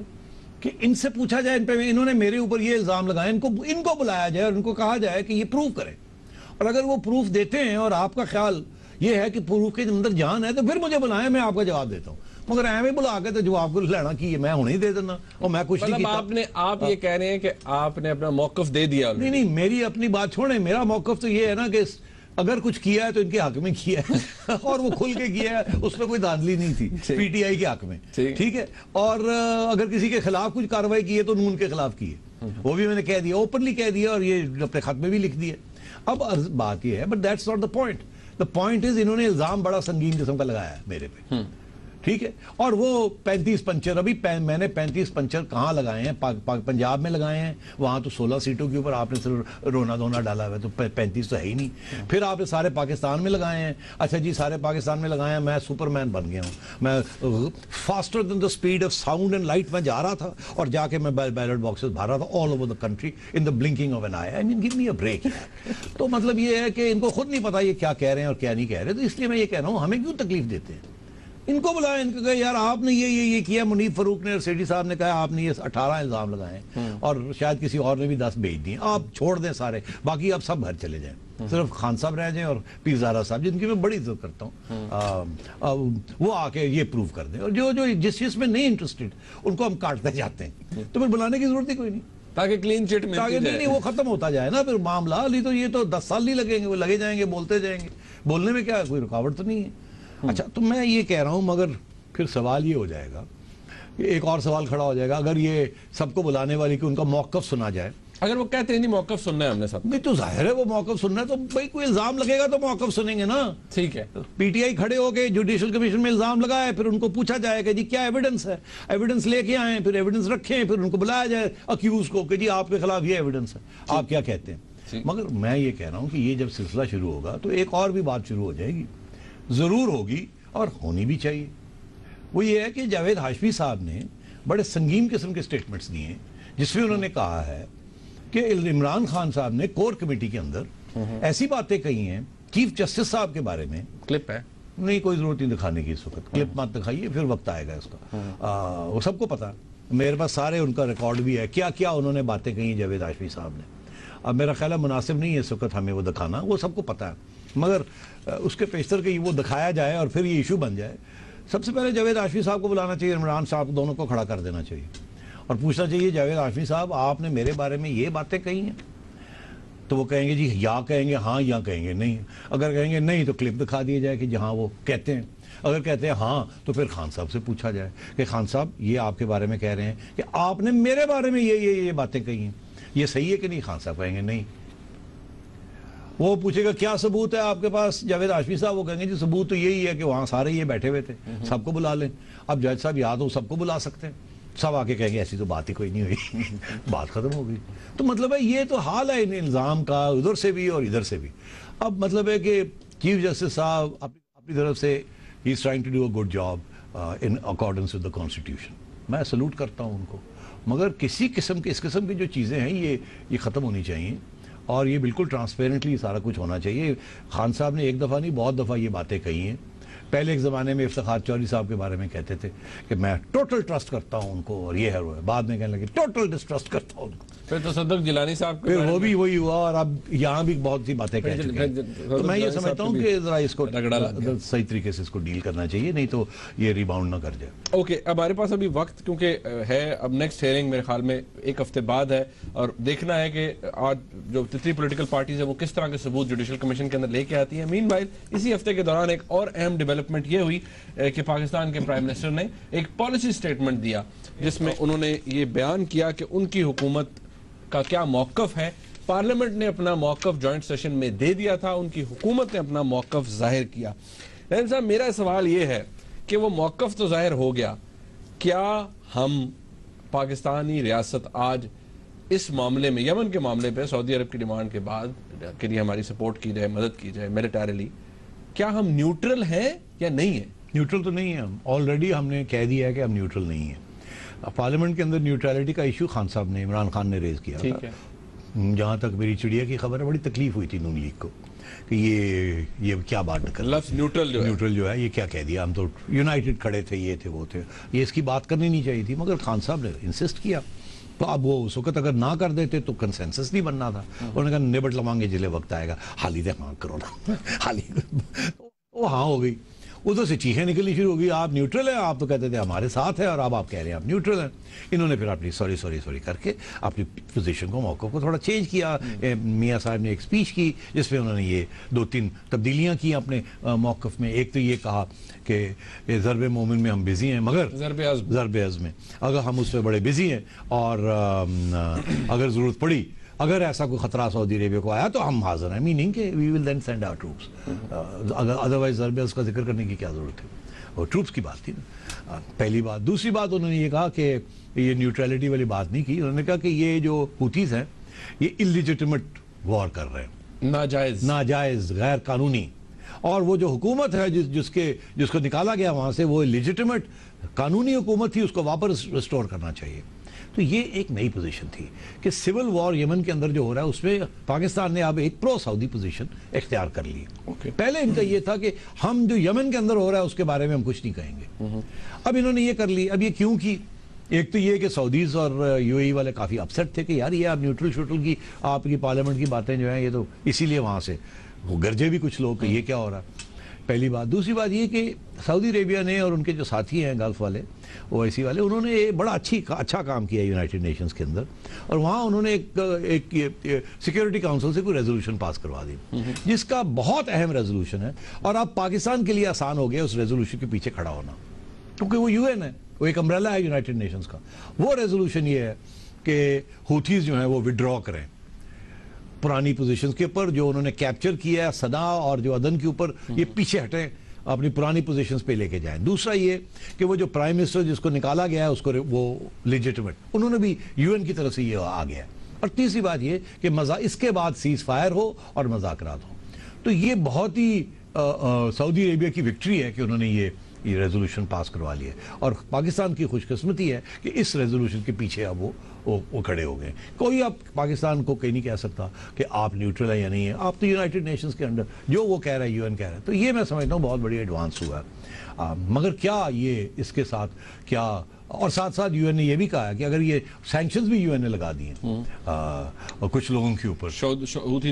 कि इनसे पूछा जाए, इन पे इन्होंने मेरे ऊपर ये इल्जाम लगाए, इनको बुलाया जाए और इनको कहा जाए कि ये प्रूव करें, और अगर वो प्रूफ देते हैं और आपका ख्याल ये है कि प्रूफ के अंदर जान है तो फिर मुझे बुलाएं, मैं आपका जवाब देता हूं। मगर ऐਵੇਂ बुला के तो जवाब को लेना की है, मैं हुणे ही दे देना और मैं कुछ नहीं किया। आप ये कह रहे हैं कि आपने अपना मौकफ दे दिया? नहीं, मेरी अपनी बात छोड़े, मेरा मौकफ तो ये है ना कि अगर कुछ किया है तो इनके हक में किया है और वो खुल के किया है, उसमें कोई धांधली नहीं थी, PTI के हक में, ठीक है। और अगर किसी के खिलाफ कुछ कार्रवाई की है तो नून के खिलाफ की है, वो भी मैंने कह दिया, ओपनली कह दिया, और ये अपने खत में भी लिख दिया। अब बात ये है, but that's not the point. The point is इन्होंने इल्जाम बड़ा संगीन किस्म का लगाया है मेरे पे, ठीक है। और वो 35 पंचर, अभी मैंने 35 पंचर कहाँ लगाए हैं? पंजाब में लगाए हैं, वहां तो 16 सीटों के ऊपर आपने सिर्फ रोना धोना डाला हुआ है, तो 35 तो है ही नहीं। फिर आपने सारे पाकिस्तान में लगाए हैं। अच्छा जी, सारे पाकिस्तान में लगाए हैं, मैं सुपरमैन बन गया हूँ, मैं faster than the speed of sound and light मैं जा रहा था और जाके मैं बैलेट बॉक्सेस भर रहा था all over the country in the blinking of an eye. I mean give me a break. तो मतलब ये है कि इनको खुद नहीं पता ये क्या कह रहे हैं और क्या नहीं कह रहे, तो इसलिए मैं ये कह रहा हूँ हमें क्यों तकलीफ देते हैं? इनको बुलाएं, इनको कहा यार आपने ये किया, मुनीफ फारूक ने और सेठी साहब ने कहा आपने ये 18 इल्जाम लगाए और शायद किसी और ने भी 10 भेज दिए, आप छोड़ दें सारे, बाकी आप सब घर चले जाएं, सिर्फ खान साहब रह जाएं और पीरजादा साहब जिनकी मैं बड़ी इज्जत करता हूँ, वो आके ये प्रूव कर दें। और जो जिस चीज में नहीं इंटरेस्टेड उनको हम काटते जाते हैं, तो फिर बुलाने की जरूरत ही कोई नहीं, ताकि क्लीन चिट मिलती जाए। नहीं, वो खत्म होता जाए ना फिर मामला। अली तो ये तो 10 साल नहीं लगेंगे, वो लगे जाएंगे, बोलते जाएंगे, बोलने में क्या कोई रुकावट तो नहीं है। अच्छा, तो मैं ये कह रहा हूं, मगर फिर सवाल ये हो जाएगा एक और सवाल खड़ा हो जाएगा, अगर ये सबको बुलाने वाली कि उनका मौक़िफ़ सुना जाए। अगर वो कहते हैं नहीं मौक़िफ़ सुनना है हमने सब, नहीं तो जाहिर है वो मौक़िफ़ सुनना है, तो भाई कोई इल्जाम लगेगा तो मौक़िफ़ सुनेंगे ना। ठीक है, पीटीआई खड़े होके जुडिशल कमीशन में इल्जाम लगाए, फिर उनको पूछा जाए कि जी क्या एविडेंस है, एविडेंस लेके आए, फिर एविडेंस रखें, फिर उनको बुलाया जाए अक्यूज को कि जी आपके खिलाफ ये एविडेंस है, आप क्या कहते हैं। मगर मैं ये कह रहा हूं कि ये जब सिलसिला शुरू होगा तो एक और भी बात शुरू हो जाएगी, जरूर होगी और होनी भी चाहिए। वो ये है कि जावेद हाशमी साहब ने बड़े संगीन किस्म के स्टेटमेंट्स दिए हैं, जिसमें उन्होंने कहा है कि इमरान खान साहब ने कोर कमेटी के अंदर ऐसी बातें कही हैं चीफ जस्टिस साहब के बारे में। क्लिप है, नहीं कोई जरूरत नहीं दिखाने की इस वक्त, क्लिप मत दिखाइए, फिर वक्त आएगा इसका। वो सबको पता, मेरे पास सारे उनका रिकॉर्ड भी है, क्या क्या उन्होंने बातें कही जावेद हाशमी साहब ने। अब मेरा ख्याल है मुनासिब नहीं है इस वक्त हमें वो दिखाना, वो सबको पता है, मगर उसके पेशतर के वो दिखाया जाए और फिर ये इशू बन जाए। सबसे पहले जावेद हाशमी साहब को बुलाना चाहिए, इमरान साहब दोनों को खड़ा कर देना चाहिए और पूछना चाहिए जावेद हाशमी साहब आपने मेरे बारे में ये बातें कही हैं। तो वो कहेंगे जी या कहेंगे हाँ या कहेंगे नहीं। अगर कहेंगे नहीं तो क्लिप दिखा दिया जाए कि जहाँ वो कहते हैं, अगर कहते हैं हाँ तो फिर खान साहब से पूछा जाए कि खान साहब ये आपके बारे में कह रहे हैं कि आपने मेरे बारे में ये बातें कही हैं, ये सही है कि नहीं। खान साहब कहेंगे नहीं। वो पूछेगा क्या सबूत है आपके पास जावेद हाशमी साहब, वो कहेंगे जी सबूत तो यही है कि वहाँ सारे ये बैठे हुए थे, सबको बुला लें। अब जज साहब याद हो सबको बुला सकते हैं, सब आके कहेंगे ऐसी तो बात ही कोई नहीं हुई बात खत्म हो गई। तो मतलब है ये तो हाल है इन इल्ज़ाम का, उधर से भी और इधर से भी। अब मतलब है कि चीफ जस्टिस साहब अपनी तरफ से ही is trying to do a good job in accordance with the constitution, मैं सल्यूट करता हूँ उनको। मगर किसी किस्म की इस किस्म की जो चीज़ें हैं ये ख़त्म होनी चाहिए और ये बिल्कुल ट्रांसपेरेंटली सारा कुछ होना चाहिए। खान साहब ने एक दफ़ा नहीं बहुत दफ़ा ये बातें कही हैं। पहले एक ज़माने में इफ्तिखार चौधरी साहब के बारे में कहते थे कि मैं टोटल ट्रस्ट करता हूं उनको और ये है वो है, बाद में कहने लगे टोटल डिस्ट्रस्ट करता हूं उनको। फिर तो सदक जिलानी साहब फिर वो भी वही हुआ और अब यहाँ भी बहुत सी बातें कह चुके हैं। तो मैं ये समझता हूँ कि ज़रा इसको सही तरीके से इसको डील करना चाहिए, नहीं तो ये रिबाउंड ना कर जाए। ओके, अब हमारे पास अभी वक्त क्योंकि है, अब नेक्स्ट हेयरिंग मेरे ख्याल में एक हफ्ते बाद है और देखना है कि आज जो जितनी पॉलिटिकल पार्टीज है वो किस तरह के सबूत जुडिशल कमीशन के अंदर लेके आती है। मीनवाइल इसी हफ्ते के दौरान एक और अहम डेवलपमेंट ये हुई कि पाकिस्तान के प्राइम मिनिस्टर ने एक पॉलिसी स्टेटमेंट दिया जिसमें उन्होंने ये बयान किया कि उनकी हुकूमत का क्या मौक़िफ़ है। पार्लियामेंट ने अपना मौक़िफ़ जॉइंट सेशन में दे दिया था, उनकी हुकूमत ने अपना मौक़िफ़ जाहिर किया। रहमान साहब मेरा सवाल ये है कि वो मौक़िफ़ तो जाहिर हो गया, क्या हम पाकिस्तानी रियासत आज इस मामले में, यमन के मामले पे सऊदी अरब की डिमांड के बाद के लिए हमारी सपोर्ट की जाए, मदद की जाए मिलिटरीली, क्या हम न्यूट्रल हैं या नहीं है? न्यूट्रल तो नहीं है हम, ऑलरेडी हमने कह दिया है कि हम न्यूट्रल नहीं है। पार्लियामेंट के अंदर न्यूट्रलिटी का इशू खान साहब ने, इमरान खान ने रेज किया था। जहाँ तक मेरी चिड़िया की खबर है बड़ी तकलीफ हुई थी नून लीग को कि ये क्या बात कर, लफ्ज़ न्यूट्रल जो है ये क्या कह दिया, हम तो यूनाइटेड खड़े थे, ये थे वो थे, ये इसकी बात करनी नहीं चाहिए थी। मगर खान साहब ने इंसिस्ट किया तो अब वो उस वक्त अगर ना कर देते तो कंसेंसस नहीं बनना था। उन्होंने कहा निबट लवांगे जिले वक्त आएगा, हाल ही हाँ करो ना हाल ही वो हाँ हो गई। उधर से चीखें निकलनी शुरू हो गई, आप न्यूट्रल हैं, आप तो कहते थे हमारे साथ है और अब आप कह रहे हैं आप न्यूट्रल हैं। इन्होंने फिर अपनी सॉरी करके अपनी पोजीशन को, मौक़िफ़ को थोड़ा चेंज किया। मियाँ साहब ने एक स्पीच की जिसमें उन्होंने ये 2-3 तब्दीलियाँ की अपने मौक़िफ़ में। एक तो ये कहा कि ज़रब मोमिन में हम बिज़ी हैं, मगर ज़रब अज़्म में अगर हम उस पर बड़े बिज़ी हैं और अगर ज़रूरत पड़ी, अगर ऐसा कोई खतरा सऊदी अरेबिया को आया तो हम हाजिर हैं, मीनिंग के we will then send our troops. Otherwise ज़रब का जिक्र करने की क्या ज़रूरत है, और ट्रूप्स की बात थी ना, पहली बात। दूसरी बात उन्होंने ये कहा कि ये न्यूट्रलिटी वाली बात नहीं की, उन्होंने कहा कि ये जो हुतीज़ हैं ये इलिजिटिमेट वॉर कर रहे हैं, नाजायज़ गैर कानूनी, और वो जो हुकूमत है जिसको निकाला गया वहाँ से वो इलिजिटिमेट कानूनी हुकूमत थी, उसको वापस रिस्टोर करना चाहिए। तो ये एक नई पोजीशन थी कि सिविल वॉर यमन के अंदर जो हो रहा है उसमें पाकिस्तान ने अब एक प्रो सऊदी पोजीशन इख्तियार कर ली। पहले इनका ये था कि हम जो यमन के अंदर हो रहा है उसके बारे में हम कुछ नहीं कहेंगे। अब इन्होंने ये कर ली। अब ये क्यों की? एक तो ये कि सऊदीज़ और यूएई वाले काफ़ी अपसेट थे कि यार ये आप न्यूट्रल शूट्रल की आपकी पार्लियामेंट की बातें जो हैं ये तो इसीलिए वहाँ से वो गरजे भी कुछ लोग कि ये क्या हो रहा है, पहली बात। दूसरी बात ये कि सऊदी अरेबिया ने और उनके जो साथी हैं गल्फ़ वाले, ओआईसी वाले, उन्होंने बड़ा अच्छा काम किया यूनाइटेड नेशंस के अंदर, और वहाँ उन्होंने एक सिक्योरिटी काउंसिल से कोई रेजोल्यूशन पास करवा दी जिसका बहुत अहम रेजोल्यूशन है, और अब पाकिस्तान के लिए आसान हो गया उस रेजोल्यूशन के पीछे खड़ा होना क्योंकि वो यूएन है, वो एक अम्ब्रेला है यूनाइटेड नेशंस का। वो रेजोल्यूशन ये है कि हूथीज जो है वो विड्रॉ करें पुरानी पोजीशंस के ऊपर, जो उन्होंने कैप्चर किया है सना और जो अदन के ऊपर, ये पीछे हटें, अपनी पुरानी पोजीशंस पे लेके जाएं। दूसरा ये कि वो जो प्राइम मिनिस्टर जिसको निकाला गया है उसको वो लेजिटिमेट, उन्होंने भी यूएन की तरफ से ये आ गया है। और तीसरी बात ये कि इसके बाद सीज फायर हो और मज़ाकरात हो। तो ये बहुत ही सऊदी अरेबिया की विक्ट्री है कि उन्होंने ये रेजोल्यूशन पास करवा लिया। और पाकिस्तान की खुशकिस्मती है कि इस रेजोल्यूशन के पीछे अब वो खड़े हो गए। कोई अब पाकिस्तान को कहीं नहीं कह सकता कि आप न्यूट्रल है या नहीं है, आप तो यूनाइटेड नेशंस के अंडर जो वो कह रहा है यूएन कह रहा है। तो ये मैं समझता हूँ बहुत बड़ी एडवांस हुआ है। मगर क्या ये इसके साथ क्या, और साथ साथ यूएन ने यह भी कहा है कि अगर ये सैंक्शंस भी यूएन ने लगा दिए और कुछ लोगों के ऊपर, हूथी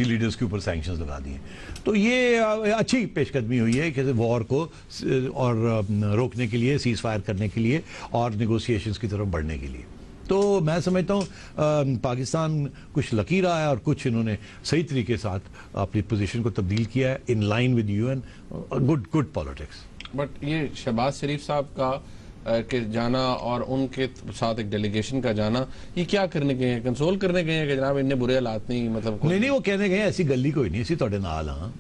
लीडर्स के ऊपर सैंक्शंस लगा दिए, तो ये अच्छी पेशकदमी हुई है कि वॉर को और रोकने के लिए, सीज फायर करने के लिए और नेगोशिएशंस की तरफ बढ़ने के लिए। तो मैं समझता हूँ पाकिस्तान कुछ लकी रहा है और कुछ इन्होंने सही तरीके से अपनी पोजीशन को तब्दील किया है in line with UN. Good politics. But ये शहबाज शरीफ साहब का के जाना और उनके साथ एक डेलीगेशन का जाना, ये क्या करने गए हैं? कंसोल करने गए हैं कि जनाब इन्ने बुरे हालात नहीं, मतलब नहीं वो कहने गए ऐसी गली कोई नहीं, ऐसी थोड़े नाल हाँ,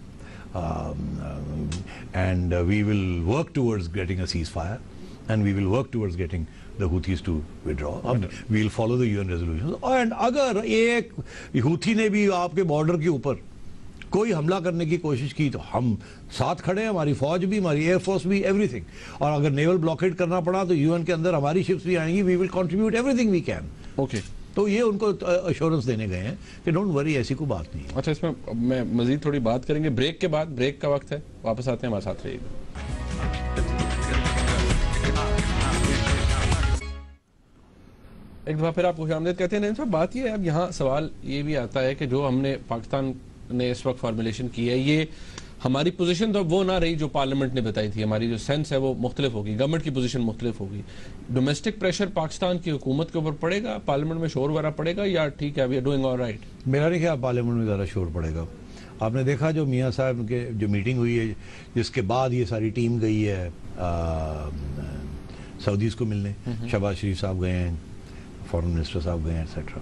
and we will work towards getting a ceasefire and we will work towards getting the Houthis to withdraw. We will follow the UN resolutions. And अगर एक हूथी ने भी आपके बॉर्डर के ऊपर कोई हमला करने की कोशिश की तो हम साथ खड़े हैं, हमारी फौज भी, हमारी एयरफोर्स भी, एवरीथिंग। और अगर नेवल ब्लॉकेड करना पड़ा तो यूएन के अंदर हमारी शिप्स भी आएंगी, we will contribute everything we can. Okay, तो ये उनको अश्योरेंस देने गए हैं कि डोंट वरी, ऐसी कोई बात नहीं है। अच्छा, इसमें मैं मजीद थोड़ी बात करेंगे ब्रेक के बाद। ब्रेक का वक्त है, वापस आते हैं, हमारे साथ रहिएगा। एक दफ़ा फिर आपको खुशामदीद कहते हैं। साहब बात ये है, अब यहाँ सवाल ये भी आता है कि जो हमने पाकिस्तान ने इस वक्त फॉर्मुलेशन की है, ये हमारी पोजीशन तो वो ना रही जो पार्लियामेंट ने बताई थी। हमारी जो सेंस है वो मुख्तलिफ होगी, गवर्नमेंट की पोजीशन मुख्तलिफ होगी। डोमेस्टिक प्रेशर पाकिस्तान की हुकूमत के ऊपर पड़ेगा, पार्लियामेंट में शोर वगैरह पड़ेगा, या ठीक है वी आर डूइंग ऑलराइट? मेरा नहीं ख्याल पार्लियामेंट में ज़्यादा शोर पड़ेगा। आपने देखा जो मियाँ साहब के जो मीटिंग हुई है, जिसके बाद ये सारी टीम गई है सऊदीज़ को मिलने, शहबाज शरीफ साहब गए हैं, फॉरेन मिनिस्टर साहब गए हैं एक्सेट्रा।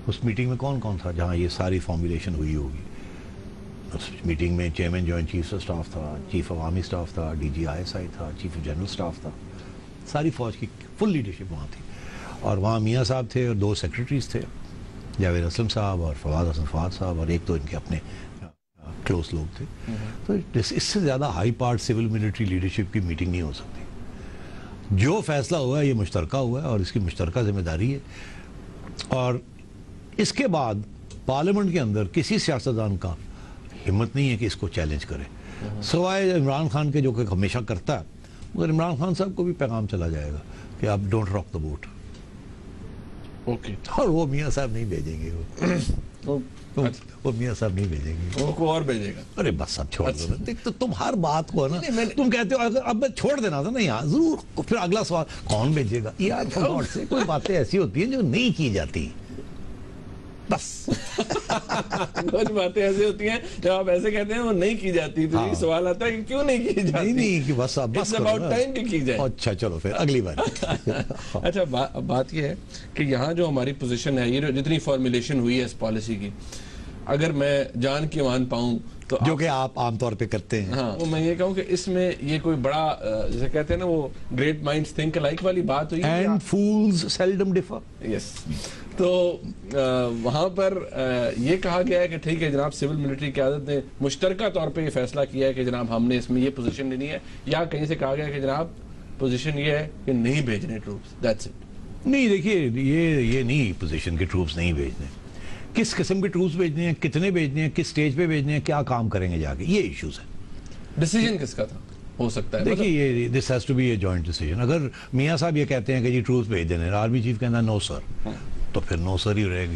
उस मीटिंग में कौन कौन था जहाँ ये सारी फॉर्मुलेशन हुई होगी? उस मीटिंग में chairman joint chief of staff था, चीफ ऑफ आर्मी स्टाफ था, डीजी ISI था, चीफ ऑफ जनरल स्टाफ था, सारी फौज की फुल लीडरशिप वहाँ थी। और वहाँ मियाँ साहब थे और 2 सेक्रेटरीज थे, जावेद असलम साहब और फवाद हसन फवाद साहब, और एक तो इनके अपने क्लोज लोग थे। तो इससे ज़्यादा high part civil military leadership की मीटिंग नहीं हो सकती। जो फैसला हुआ है ये मुश्तरका हुआ है और इसकी मुश्तरका जिम्मेदारी है। और इसके बाद पार्लियामेंट के अंदर किसी सियासतदान का हिम्मत नहीं है कि इसको चैलेंज करे, सवाए इमरान खान के, जो कि हमेशा करता है। मगर इमरान खान साहब को भी पैगाम चला जाएगा कि आप don't rock the boat. Okay, और वो मियाँ साहब नहीं भेजेंगे, वो मियाँ साहब नहीं भेजेंगे, वो और भेजेगा। अरे बस अब छोड़ दो। देख तो तुम हर बात को ना तुम कहते हो अगर अब छोड़ देना था ना यहाँ जरूर, फिर अगला सवाल कौन भेजेगा? यार गॉड से कोई बातें ऐसी होती हैं जो नहीं की जाती, बस कुछ बातें ऐसी होती हैं जब आप ऐसे कहते हैं वो नहीं की जाती, तो ये सवाल आता है कि क्यों नहीं की जाती? नहीं कि बस अब It's about time कि की जाए। अच्छा चलो फिर अगली बार। अच्छा, बात ये है कि यहाँ जो हमारी पोजीशन है, ये जितनी फॉर्मुलेशन हुई है इस पॉलिसी की, अगर मैं जान के मान पाऊं तो जो कि आप आमतौर पे करते हैं, हाँ, वो मैं ये कहूँ कि इसमें ये कोई बड़ा जैसे कहते हैं ना वो ग्रेट माइंड्स थिंक अलाइक वाली बात हुई है, and fools seldom differ. Yes, तो वहाँ पर ये कहा गया है कि ठीक है जनाब, सिविल मिलिट्री क़यादत ने मुश्तरका तौर पे ये फैसला किया है कि जनाब हमने इसमें ये पोजीशन लेनी है, या कहीं से कहा गया है कि जनाब पोजीशन ये है कि नहीं भेजने ट्रूप्स, दैट्स इट? नहीं, देखिए ये नहीं पोजीशन के ट्रूप्स नहीं भेजने, किस किस्म के ट्रूप्स भेजने हैं, कितने भेजने हैं, किस स्टेज पे भेजने हैं, क्या काम करेंगे जाके, ये इश्यूज है। डिसीजन किसका था हो सकता है? देखिए ये this has to be a joint decision. अगर मियाँ साहब ये कहते हैं कि जी ट्रूप्स भेज देने, आर्मी चीफ कहना नो सर, तो फिर नो सर ही रहेगी।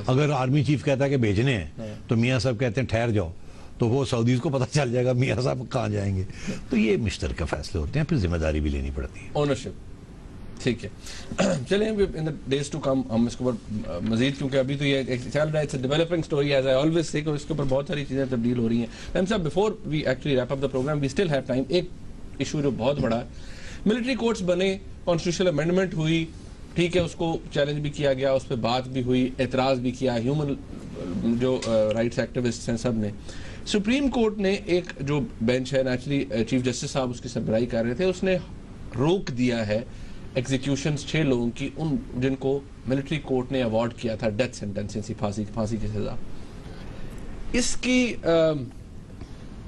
अगर आर्मी चीफ कहता है कि भेजने हैं तो मियाँ साहब कहते हैं ठहर जाओ, तो वो सऊदीज को पता चल जाएगा मियाँ साहब कहाँ जाएंगे। तो ये मुश्तरका फैसले होते हैं, फिर जिम्मेदारी भी लेनी पड़ती है, ओनरशिप। ठीक है, चलें in the days to come हम इसके ऊपर मजीद, क्योंकि अभी तो ये चल रहा है, it's a developing story as I always say, इसके ऊपर बहुत सारी चीज़ें तब्दील हो रही हैं। मैम साहब, before we actually wrap up the programme we still have time. एक इशू जो बहुत बड़ा है, मिलिट्री कोर्ट्स बने, कॉन्स्टिट्यूशनल अमेंडमेंट हुई, ठीक है, उसको चैलेंज भी किया गया, उस पर बात भी हुई, एतराज भी किया ह्यूमन जो राइट्स एक्टिविस्ट हैं सब ने। सुप्रीम कोर्ट ने एक जो बेंच है, नेचुरली चीफ जस्टिस साहब उसकी सरबराही कर रहे थे, उसने रोक दिया है एग्जीक्यूशंस 6 लोगों की, उन जिनको मिलिट्री कोर्ट ने अवार्ड किया था डेथ सेंटेंस, फांसी की सजा। इसकी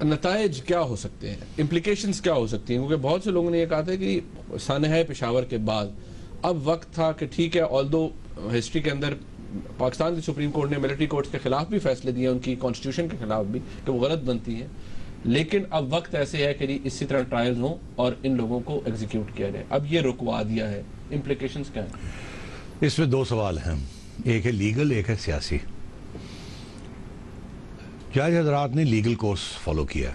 नतायज क्या हो सकते हैं, इम्प्लीकेशंस क्या हो सकती हैं? क्योंकि बहुत से लोगों ने यह कहा था कि सानहा पेशावर के बाद अब वक्त था कि ठीक है, ऑल्दो हिस्ट्री के अंदर पाकिस्तान की सुप्रीम कोर्ट ने मिलिट्री कोर्ट्स के खिलाफ भी फैसले दिए, उनकी कॉन्स्टिट्यूशन के खिलाफ भी, कि वो गलत बनती हैं, लेकिन अब वक्त ऐसे है कि इसी तरह ट्रायल्स हों और इन लोगों को एग्जीक्यूट किया जाए। अब ये रुकवा दिया है, इम्प्लीकेशंस क्या हैं? इसमें 2 सवाल हैं, एक है लीगल, एक है सियासी। जज हजरात ने लीगल कोर्स फॉलो किया,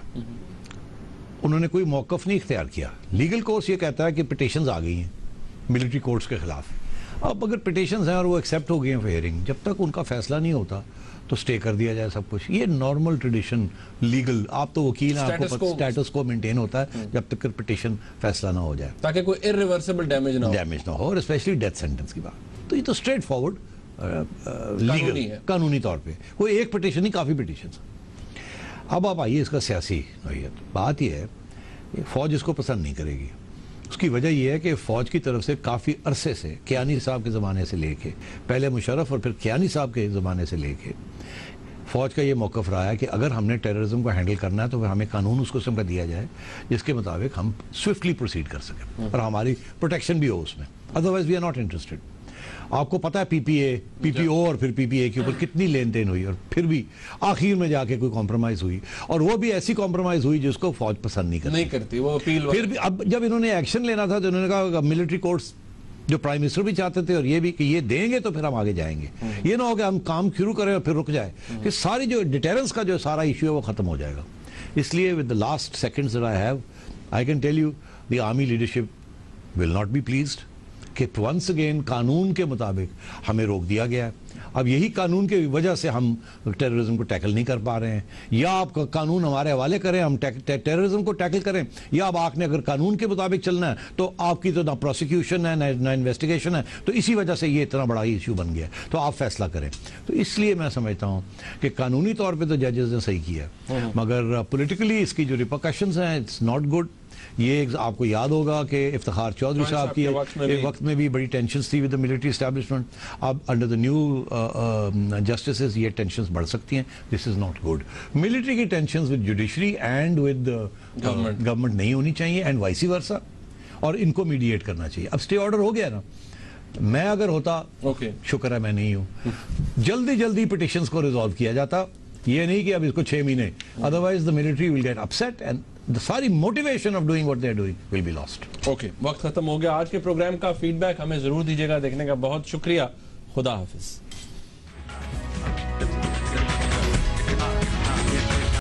उन्होंने कोई मौकफ नहीं इख्तियार किया। लीगल कोर्स ये कहता है कि पिटिशंस आ गई हैं मिलिट्री कोर्ट्स के खिलाफ, अब अगर पिटिशंस हैं और वो एक्सेप्ट हो गई हैं फॉर हियरिंग, जब तक उनका फैसला नहीं होता तो स्टे कर दिया जाए सब कुछ। ये नॉर्मल ट्रेडिशन लीगल, आप तो वकील हैं, आपको स्टेटस को मेंटेन होता है जब तक पिटिशन फैसला ना हो जाए, ताकि कोई इरिवर्सिबल डैमेज ना हो और स्पेशली डेथ सेंटेंस की बात। तो ये तो स्ट्रेट फॉरवर्ड लीगल कानूनी तौर पे कोई एक पिटिशन नहीं, काफ़ी पिटिशन। अब आप आइए इसका सियासी नोयत। बात यह है फौज इसको पसंद नहीं करेगी। उसकी वजह यह है कि फ़ौज की तरफ से काफ़ी अरसे से, कियानी साहब के ज़माने से लेके, पहले मुशर्रफ और फिर कियानी साहब के ज़माने से लेके, फ़ौज का ये मौक़िफ़ रहा है कि अगर हमने टेररिज्म को हैंडल करना है तो फिर हमें कानून उस किस्म का दिया जाए जिसके मुताबिक हम स्विफ्टली प्रोसीड कर सकें और हमारी प्रोटेक्शन भी हो उसमें। Otherwise we are not interested. आपको पता है पीपीओ और फिर पीपीए के ऊपर कितनी लेन देन हुई और फिर भी आखिर में जाके कोई कॉम्प्रोमाइज हुई, और वो भी ऐसी कॉम्प्रोमाइज हुई जिसको फौज पसंद नहीं करती वो अपील। फिर भी अब जब इन्होंने एक्शन लेना था तो इन्होंने कहा मिलिट्री कोर्ट्स, जो प्राइम मिनिस्टर भी चाहते थे और ये भी कि ये देंगे तो फिर हम आगे जाएंगे, ये ना हो कि हम काम शुरू करें और फिर रुक जाए, कि सारी जो डिटेरेंस का जो सारा इशू है वो खत्म हो जाएगा। इसलिए with the last seconds that I have, I can tell you the army leadership will not be pleased कि वंस अगेन कानून के मुताबिक हमें रोक दिया गया है। अब यही कानून की वजह से हम टेररिज्म को टैकल नहीं कर पा रहे हैं, या आप कानून हमारे हवाले करें, हम टेररिज्म को टैकल करें, या अब आपने अगर कानून के मुताबिक चलना है तो आपकी तो ना प्रोसिक्यूशन है ना इन्वेस्टिगेशन है, तो इसी वजह से ये इतना बड़ा इशू बन गया, तो आप फैसला करें। तो इसलिए मैं समझता हूँ कि कानूनी तौर पर तो जजेस ने सही किया, मगर पोलिटिकली इसकी जो रिपरकशंस हैं इट्स नॉट गुड। ये आपको याद होगा कि इफ्तिखार चौधरी साहब की एक वक्त में भी बड़ी टेंशन्स थी विद द मिलिट्री एस्टैब्लिशमेंट। अब अंडर द न्यू जस्टिसेस ये टेंशन्स बढ़ सकती हैं। This is not good. Military की tensions with judiciary and with government नहीं होनी चाहिए, एंड वाइसी वर्सा, और इनको मीडिएट करना चाहिए। अब स्टे ऑर्डर हो गया ना, मैं अगर होता शुक्र है मैं नहीं हूँ, जल्दी जल्दी पिटिशंस को रिजॉल्व किया जाता, ये नहीं कि अब इसको 6 महीने, otherwise the military will get upset and the सारी motivation of doing what they are doing will be lost. Okay, वक्त खत्म हो गया। आज के प्रोग्राम का फीडबैक हमें जरूर दीजिएगा। देखने का बहुत शुक्रिया। खुदा हाफिज।